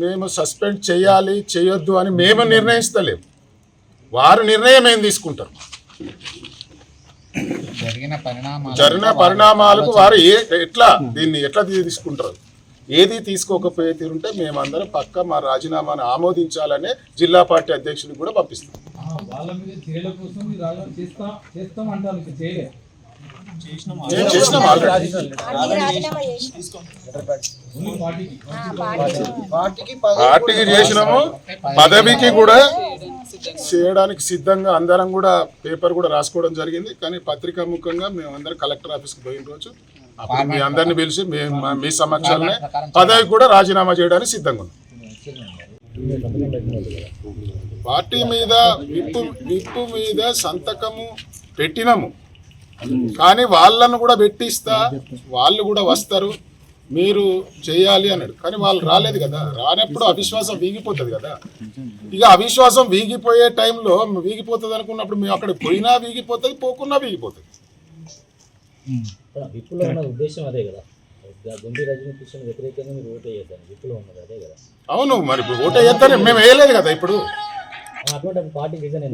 మేము సస్పెండ్ చేయాలి చేయొద్దు అని మేము నిర్ణయిస్తలేము. వారు నిర్ణయం ఏం తీసుకుంటారు. జరిగిన పరిణామాలకు వారు ఎట్లా దీన్ని ఎట్లా తీసుకుంటారు. ఏది తీసుకోకపోయే తీరుంటే మేమందరం పక్క మా రాజీనామాను ఆమోదించాలనే జిల్లా పార్టీ అధ్యక్షుడికి కూడా పంపిస్తాం. పార్టీకి చేసినాము, పదవికి కూడా చేయడానికి సిద్ధంగా అందరం కూడా పేపర్ కూడా రాసుకోవడం జరిగింది. కానీ పత్రికా ముఖంగా మేమందరం కలెక్టర్ ఆఫీస్కి పోయిన రోజు అప్పుడు మీ అందరిని పిలిచి మీ సమక్షంలో పదవి కూడా రాజీనామా చేయడానికి సిద్ధంగా ఉన్నాం. పార్టీ మీద విప్పు మీద సంతకము పెట్టినాము, కానీ వాళ్ళను కూడా పెట్టిస్తా, వాళ్ళు కూడా వస్తారు, మీరు చేయాలి అన్నాడు. కానీ వాళ్ళు రాలేదు కదా. రానప్పుడు అవిశ్వాసం వీగిపోతుంది కదా. ఇక అవిశ్వాసం వీగిపోయే టైంలో వీగిపోతుంది అనుకున్నప్పుడు మేము అక్కడ పోయినా వీగిపోతుంది, పోకున్నా వీగిపోతుంది. అవును, మరి ఇప్పుడు ఓటు వేద్దామని మేము వేయలేదు కదా. ఇప్పుడు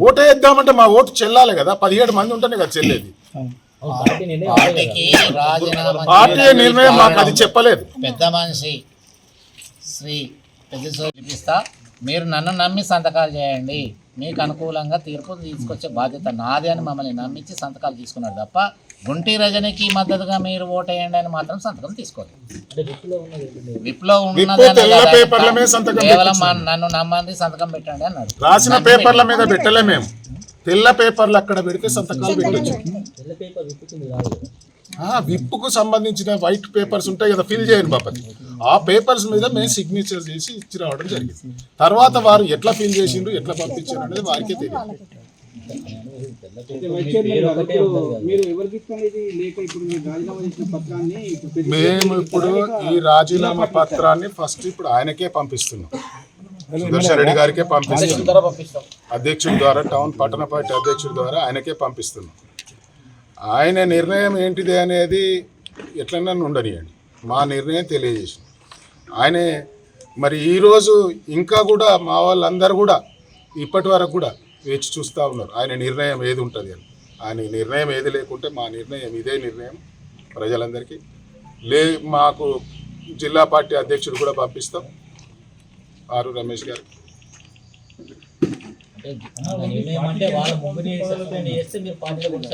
ఓటు వేద్దామంటే మా ఓటు చెల్లాలి కదా. 17 మంది ఉంటేనే కదా చెల్లేది. పార్టీ నిర్ణయం మాకు అది చెప్పలేదు. పెద్ద మనిషి శ్రీ పిలిపిస్తా, మీరు నన్ను నమ్మి సంతకాలు చేయండి, మీకు అనుకూలంగా తీర్పు తీసుకొచ్చే బాధ్యత నాది అని మమ్మల్ని నమ్మించి సంతకాలు తీసుకున్నాడు తప్ప గుంటి రజనికి మద్దతుగా మీరు ఓటేయండి అని మాత్రం సంతకం తీసుకోలేదు. విప్లో ఉన్నది కేవలం నన్ను నమ్మంది సంతకం పెట్టండి అన్నాడు. రాసిన పేపర్ల మీద పెట్టలే, మేము తెల్ల పేపర్లు అక్కడ పెడితే సంతకాలు పెట్టచ్చు. విప్పుకు సంబంధించిన వైట్ పేపర్స్ ఉంటాయి కదా, ఫిల్ చేయను బాపతి. ఆ పేపర్స్ మీద మేము సిగ్నేచర్ చేసి ఇచ్చి రావడం జరిగింది. తర్వాత వారు ఎట్లా ఫిల్ చేసిండ్రు, ఎట్లా పంపించారు అనేది వారికే తెలియదు. మేము ఇప్పుడు ఈ రాజీనామా పత్రాన్ని ఫస్ట్ ఇప్పుడు ఆయనకే పంపిస్తున్నాం, సుదర్శన్ రెడ్డి గారికే పంపిస్తున్నాం. అధ్యక్షుడి ద్వారా, టౌన్ పట్టణ పార్టీ అధ్యక్షుడి ద్వారా ఆయనకే పంపిస్తున్నాం. ఆయన నిర్ణయం ఏంటిది అనేది ఎట్లన్నా ఉండనియండి, మా నిర్ణయం తెలియజేసింది ఆయనే. మరి ఈరోజు ఇంకా కూడా మా వాళ్ళందరూ కూడా ఇప్పటి వరకు కూడా వేచి చూస్తూ ఉన్నారు ఆయన నిర్ణయం ఏది ఉంటుంది అని. ఆయన నిర్ణయం ఏది లేకుంటే మా నిర్ణయం ఇదే నిర్ణయం ప్రజలందరికీ. మాకు జిల్లా పార్టీ అధ్యక్షుడు కూడా పంపిస్తాం, ఆరు రమేష్ గారు.